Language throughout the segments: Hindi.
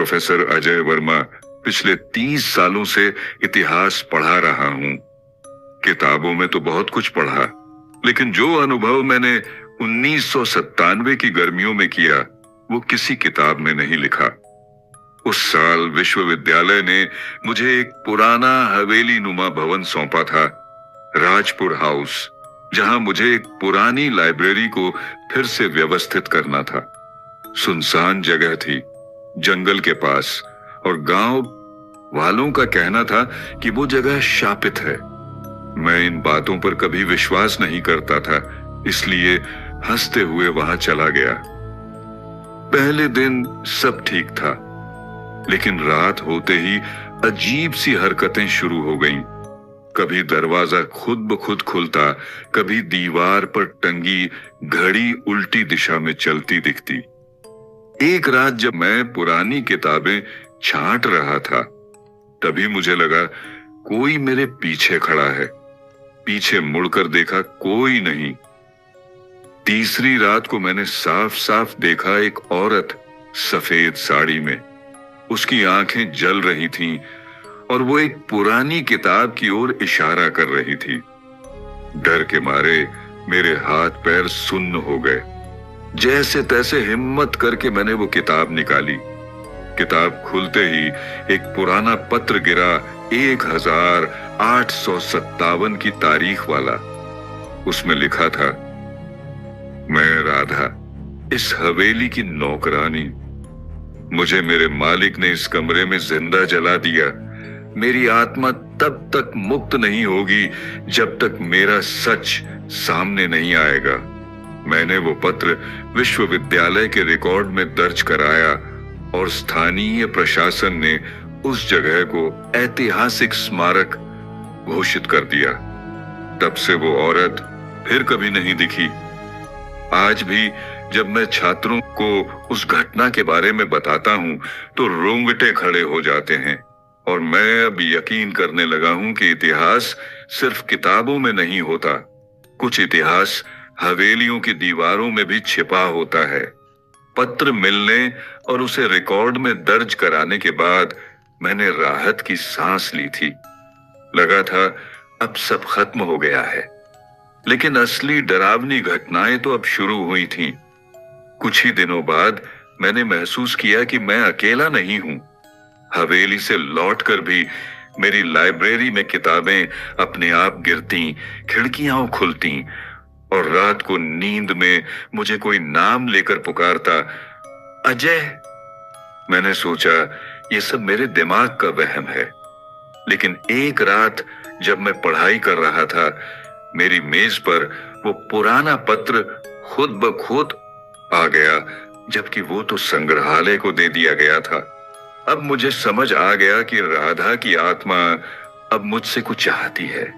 प्रोफेसर अजय वर्मा। पिछले 30 सालों से इतिहास पढ़ा रहा हूं। किताबों में तो बहुत कुछ पढ़ा, लेकिन जो अनुभव मैंने 1997 की गर्मियों में किया वो किसी किताब में नहीं लिखा। उस साल विश्वविद्यालय ने मुझे एक पुराना हवेली नुमा भवन सौंपा था, राजपुर हाउस, जहां मुझे एक पुरानी लाइब्रेरी को फिर से व्यवस्थित करना था। सुनसान जगह थी, जंगल के पास, और गांव वालों का कहना था कि वो जगह शापित है। मैं इन बातों पर कभी विश्वास नहीं करता था, इसलिए हंसते हुए वहां चला गया। पहले दिन सब ठीक था, लेकिन रात होते ही अजीब सी हरकतें शुरू हो गईं। कभी दरवाजा खुद ब खुद खुलता, कभी दीवार पर टंगी घड़ी उल्टी दिशा में चलती दिखती। एक रात जब मैं पुरानी किताबें छांट रहा था, तभी मुझे लगा कोई मेरे पीछे खड़ा है। पीछे मुड़कर देखा, कोई नहीं। तीसरी रात को मैंने साफ साफ देखा एक औरत सफेद साड़ी में। उसकी आंखें जल रही थीं और वो एक पुरानी किताब की ओर इशारा कर रही थी। डर के मारे मेरे हाथ पैर सुन्न हो गए। जैसे तैसे हिम्मत करके मैंने वो किताब निकाली। किताब खुलते ही एक पुराना पत्र गिरा, 1857 की तारीख वाला। उसमें लिखा था, मैं राधा, इस हवेली की नौकरानी। मुझे मेरे मालिक ने इस कमरे में जिंदा जला दिया। मेरी आत्मा तब तक मुक्त नहीं होगी जब तक मेरा सच सामने नहीं आएगा। मैंने वो पत्र विश्वविद्यालय के रिकॉर्ड में दर्ज कराया और स्थानीय प्रशासन ने उस जगह को ऐतिहासिक स्मारक घोषित कर दिया। तब से वो औरत फिर कभी नहीं दिखी। आज भी जब मैं छात्रों को उस घटना के बारे में बताता हूं तो रोंगटे खड़े हो जाते हैं, और मैं अब यकीन करने लगा हूं कि इतिहास सिर्फ किताबों में नहीं होता। कुछ इतिहास हवेलियों की दीवारों में भी छिपा होता है। पत्र मिलने और उसे रिकॉर्ड में दर्ज कराने के बाद मैंने राहत की सांस ली थी। लगा था अब सब खत्म हो गया है, लेकिन असली डरावनी घटनाएं तो अब शुरू हुई थीं। कुछ ही दिनों बाद मैंने महसूस किया कि मैं अकेला नहीं हूं। हवेली से लौटकर भी मेरी लाइब्रेरी में किताबें अपने आप गिरती, खिड़कियां खुलती, और रात को नींद में मुझे कोई नाम लेकर पुकारता, अजय। मैंने सोचा ये सब मेरे दिमाग का वहम है, लेकिन एक रात जब मैं पढ़ाई कर रहा था, मेरी मेज पर वो पुराना पत्र खुद ब खुद आ गया, जबकि वो तो संग्रहालय को दे दिया गया था। अब मुझे समझ आ गया कि राधा की आत्मा अब मुझसे कुछ चाहती है।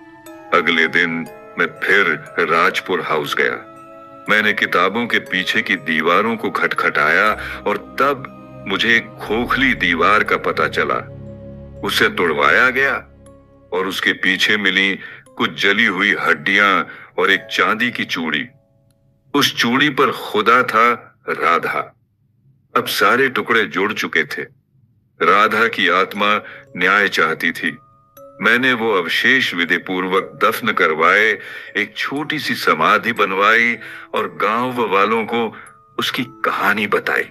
अगले दिन मैं फिर राजपुर हाउस गया। मैंने किताबों के पीछे की दीवारों को खटखटाया और तब मुझे एक खोखली दीवार का पता चला। उसे तोड़वाया गया और उसके पीछे मिली कुछ जली हुई हड्डियां और एक चांदी की चूड़ी। उस चूड़ी पर खुदा था राधा। अब सारे टुकड़े जुड़ चुके थे। राधा की आत्मा न्याय चाहती थी। मैंने वो अवशेष विधि पूर्वक दफन करवाए, एक छोटी सी समाधि बनवाई और गांव वालों को उसकी कहानी बताई।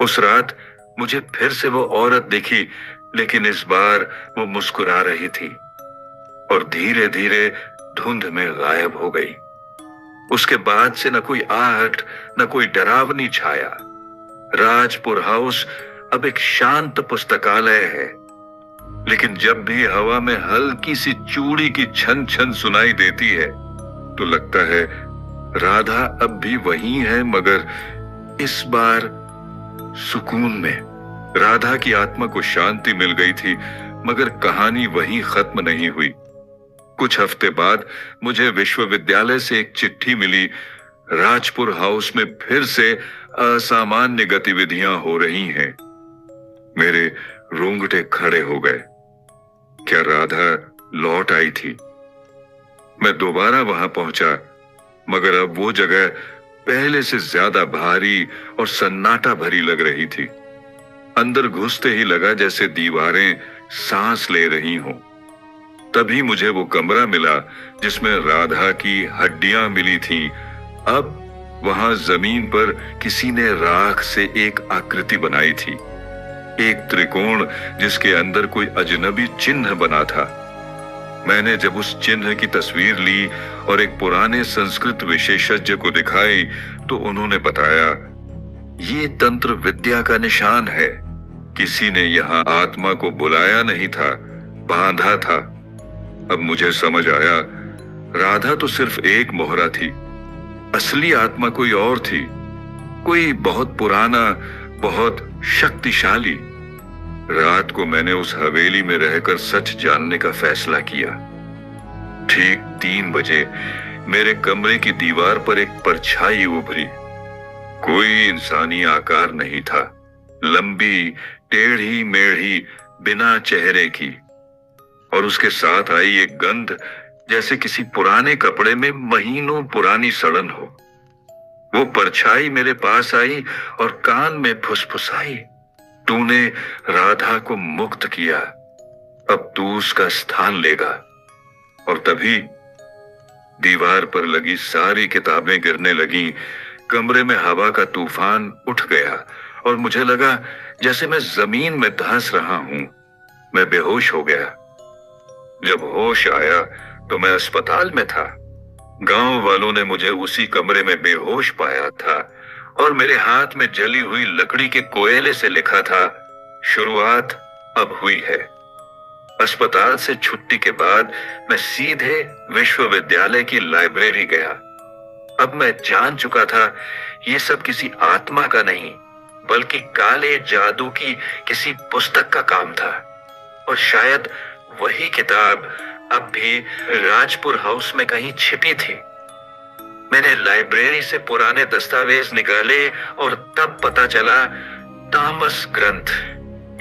उस रात मुझे फिर से वो औरत दिखी, लेकिन इस बार वो मुस्कुरा रही थी और धीरे धीरे धुंध में गायब हो गई। उसके बाद से न कोई आहट, न कोई डरावनी छाया। राजपुर हाउस अब एक शांत पुस्तकालय है, लेकिन जब भी हवा में हल्की सी चूड़ी की छन छन सुनाई देती है तो लगता है राधा अब भी वहीं है, मगर इस बार सुकून में। राधा की आत्मा को शांति मिल गई थी, मगर कहानी वहीं खत्म नहीं हुई। कुछ हफ्ते बाद मुझे विश्वविद्यालय से एक चिट्ठी मिली। राजपुर हाउस में फिर से असामान्य गतिविधियां हो रही हैं। मेरे रोंगटे खड़े हो गए। क्या राधा लौट आई थी? मैं दोबारा वहां पहुंचा, मगर अब वो जगह पहले से ज्यादा भारी और सन्नाटा भरी लग रही थी। अंदर घुसते ही लगा जैसे दीवारें सांस ले रही हों। तभी मुझे वो कमरा मिला जिसमें राधा की हड्डियां मिली थीं। अब वहां जमीन पर किसी ने राख से एक आकृति बनाई थी, एक त्रिकोण जिसके अंदर कोई अजनबी चिन्ह बना था। मैंने जब उस चिन्ह की तस्वीर ली और एक पुराने संस्कृत विशेषज्ञ को दिखाई तो उन्होंने बताया, ये तंत्र विद्या का निशान है। किसी ने यहाँ आत्मा को बुलाया नहीं था, बांधा था। अब मुझे समझ आया, राधा तो सिर्फ एक मोहरा थी, असली आत्मा कोई और थी, कोई बहुत पुराना, बहुत शक्तिशाली। रात को मैंने उस हवेली में रहकर सच जानने का फैसला किया। ठीक 3 बजे मेरे कमरे की दीवार पर एक परछाई उभरी। कोई इंसानी आकार नहीं था, लंबी, टेढ़ी मेढ़ी, बिना चेहरे की, और उसके साथ आई एक गंध जैसे किसी पुराने कपड़े में महीनों पुरानी सड़न हो। वो परछाई मेरे पास आई और कान में फुसफुसाई, तूने राधा को मुक्त किया, अब तू उसका स्थान लेगा। और तभी दीवार पर लगी सारी किताबें गिरने लगी, कमरे में हवा का तूफान उठ गया और मुझे लगा जैसे मैं जमीन में धंस रहा हूं। मैं बेहोश हो गया। जब होश आया तो मैं अस्पताल में था। गांव वालों ने मुझे उसी कमरे में बेहोश पाया था और मेरे हाथ में जली हुई लकड़ी के कोयले से लिखा था, शुरुआत अब हुई है। अस्पताल से छुट्टी के बाद मैं सीधे विश्वविद्यालय की लाइब्रेरी गया। अब मैं जान चुका था ये सब किसी आत्मा का नहीं, बल्कि काले जादू की किसी पुस्तक का काम था। और शायद वही किताब अब भी राजपुर हाउस में कहीं छिपी थी। मैंने लाइब्रेरी से पुराने दस्तावेज निकाले और तब पता चला, तामस ग्रंथ,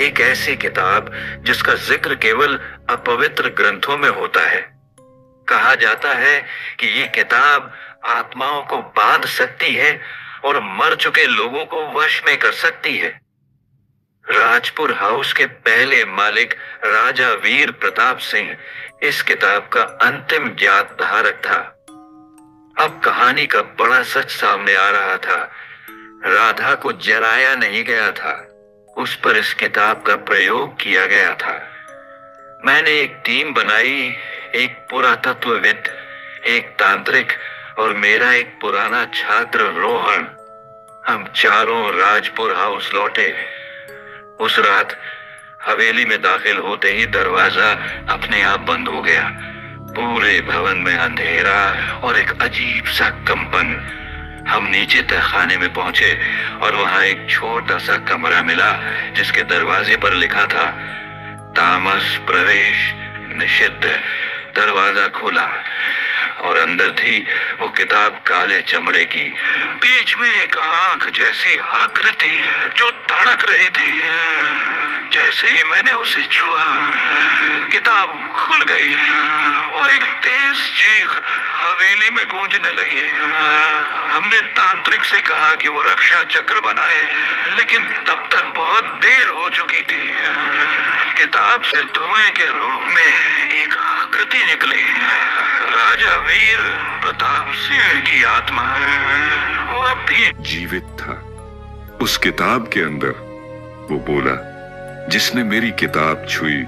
एक ऐसी किताब जिसका जिक्र केवल अपवित्र ग्रंथों में होता है। कहा जाता है कि ये किताब आत्माओं को बांध सकती है और मर चुके लोगों को वश में कर सकती है। राजपुर हाउस के पहले मालिक राजा वीर प्रताप सिंह इस किताब का अंतिम ज्ञात धारक था। अब कहानी का बड़ा सच सामने आ रहा था। राधा को जलाया नहीं गया था, उस पर इस किताब का प्रयोग किया गया था। मैंने एक टीम बनाई, एक पुरातत्वविद, एक तांत्रिक और मेरा एक पुराना छात्र रोहन। हम चारों राजपुर हाउस लौटे। उस रात हवेली में दाखिल होते ही दरवाजा अपने आप बंद हो गया। पूरे भवन में अंधेरा और एक अजीब सा कंपन। हम नीचे तहखाने में पहुंचे और वहां एक छोटा सा कमरा मिला जिसके दरवाजे पर लिखा था, तामस प्रवेश निषिद्ध। दरवाजा खुला और अंदर थी वो किताब काले चमड़े की, बीच में एक आंख जैसी आकृति जो तड़क रही थी। जैसे ही मैंने उसे छुआ, किताब खुल गई और एक तेज चीख हवेली में गूंजने लगी। हमने तांत्रिक से कहा कि वो रक्षा चक्र बनाए, लेकिन तब तक बहुत देर हो चुकी थी। किताब से धुएं के रूप में एक आकृति निकली। राजा वीर प्रताप सिंह की आत्मा वो अब भी जीवित था। उस किताब के अंदर वो बोला, जिसने मेरी किताब छुई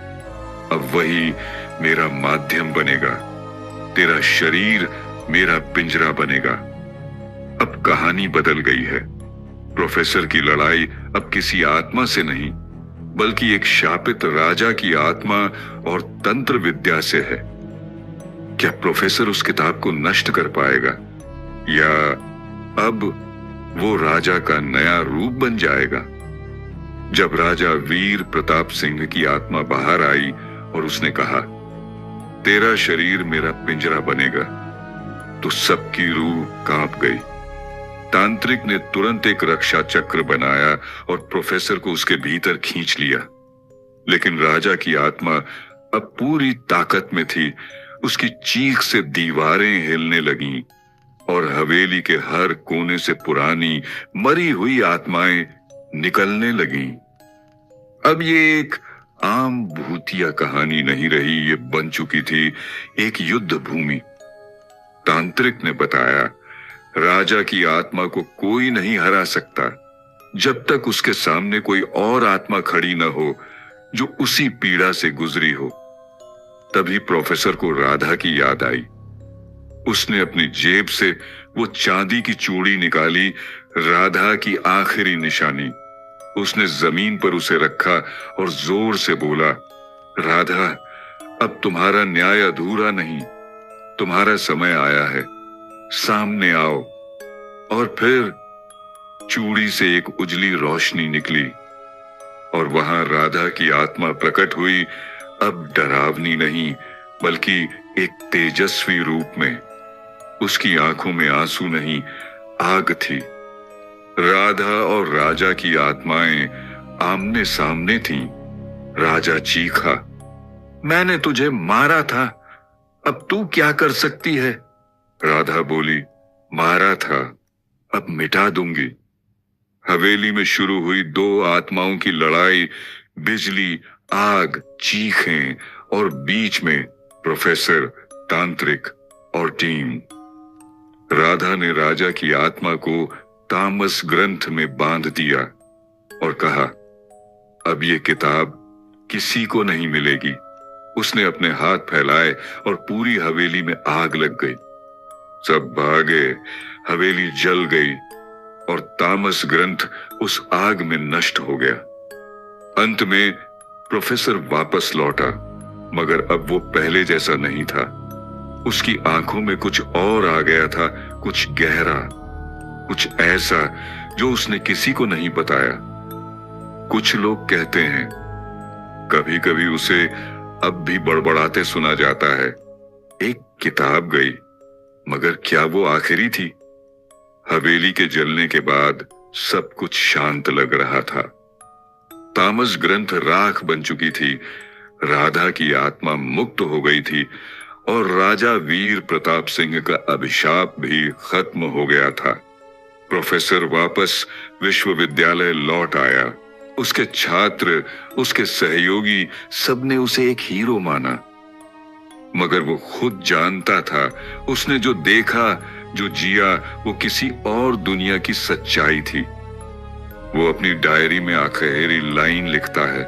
अब वही मेरा माध्यम बनेगा, तेरा शरीर मेरा पिंजरा बनेगा। अब कहानी बदल गई है। प्रोफेसर की लड़ाई अब किसी आत्मा से नहीं, बल्कि एक शापित राजा की आत्मा और तंत्र विद्या से है। क्या प्रोफेसर उस किताब को नष्ट कर पाएगा, या अब वो राजा का नया रूप बन जाएगा? जब राजा वीर प्रताप सिंह की आत्मा बाहर आई और उसने कहा, तेरा शरीर मेरा पिंजरा बनेगा, तो सबकी रूह कांप गई। तांत्रिक ने तुरंत एक रक्षा चक्र बनाया और प्रोफेसर को उसके भीतर खींच लिया। लेकिन राजा की आत्मा अब पूरी ताकत में थी। उसकी चीख से दीवारें हिलने लगीं और हवेली के हर कोने से पुरानी मरी हुई आत्माएं निकलने लगीं। अब ये एक आम भूतिया कहानी नहीं रही, ये बन चुकी थी एक युद्ध भूमि। तांत्रिक ने बताया, राजा की आत्मा को कोई नहीं हरा सकता जब तक उसके सामने कोई और आत्मा खड़ी न हो जो उसी पीड़ा से गुजरी हो। तभी प्रोफेसर को राधा की याद आई। उसने अपनी जेब से वो चांदी की चूड़ी निकाली, राधा की आखिरी निशानी। उसने जमीन पर उसे रखा और जोर से बोला, राधा, अब तुम्हारा न्याय अधूरा नहीं, तुम्हारा समय आया है, सामने आओ। और फिर चूड़ी से एक उजली रोशनी निकली और वहां राधा की आत्मा प्रकट हुई, अब डरावनी नहीं बल्कि एक तेजस्वी रूप में। उसकी आंखों में आंसू नहीं, आग थी। राधा और राजा की आत्माएं आमने सामने थीं। राजा चीखा, मैंने तुझे मारा था, अब तू क्या कर सकती है? राधा बोली, मारा था, अब मिटा दूंगी। हवेली में शुरू हुई दो आत्माओं की लड़ाई, बिजली, आग, चीखें और बीच में प्रोफेसर, तांत्रिक और टीम। राधा ने राजा की आत्मा को तामस ग्रंथ में बांध दिया और कहा, अब ये किताब किसी को नहीं मिलेगी। उसने अपने हाथ फैलाए और पूरी हवेली में आग लग गई। सब भागे, हवेली जल गई और तामस ग्रंथ उस आग में नष्ट हो गया। अंत में प्रोफेसर वापस लौटा, मगर अब वो पहले जैसा नहीं था। उसकी आंखों में कुछ और आ गया था, कुछ गहरा, कुछ ऐसा जो उसने किसी को नहीं बताया। कुछ लोग कहते हैं कभी कभी उसे अब भी बड़बड़ाते सुना जाता है, एक किताब गई, मगर क्या वो आखिरी थी? हवेली के जलने के बाद सब कुछ शांत लग रहा था। तामस ग्रंथ राख बन चुकी थी, राधा की आत्मा मुक्त हो गई थी और राजा वीर प्रताप सिंह का अभिशाप भी खत्म हो गया था। प्रोफेसर वापस विश्वविद्यालय लौट आया। उसके छात्र, उसके सहयोगी, सबने उसे एक हीरो माना। मगर वो खुद जानता था, उसने जो देखा, जो जिया, वो किसी और दुनिया की सच्चाई थी। वो अपनी डायरी में आखिरी लाइन लिखता है,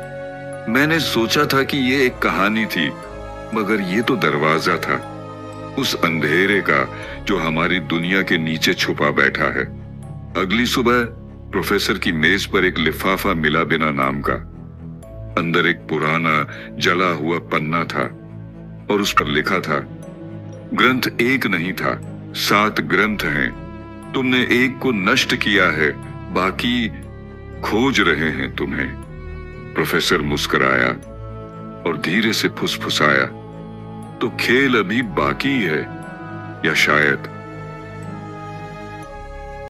मैंने सोचा था कि ये एक कहानी थी, मगर ये तो दरवाजा था उस अंधेरे का जो हमारी दुनिया के नीचे छुपा बैठा है। अगली सुबह प्रोफेसर की मेज पर एक लिफाफा मिला बिना नाम का। अंदर एक पुराना जला हुआ पन्ना था और उस पर लिखा था, ग्रंथ एक नहीं था, 7 ग्रंथ हैं। तुमने एक को नष्ट किया है, बाकी खोज रहे हैं तुम्हें। प्रोफेसर मुस्कुराया और धीरे से फुसफुसाया, तो खेल अभी बाकी है, या शायद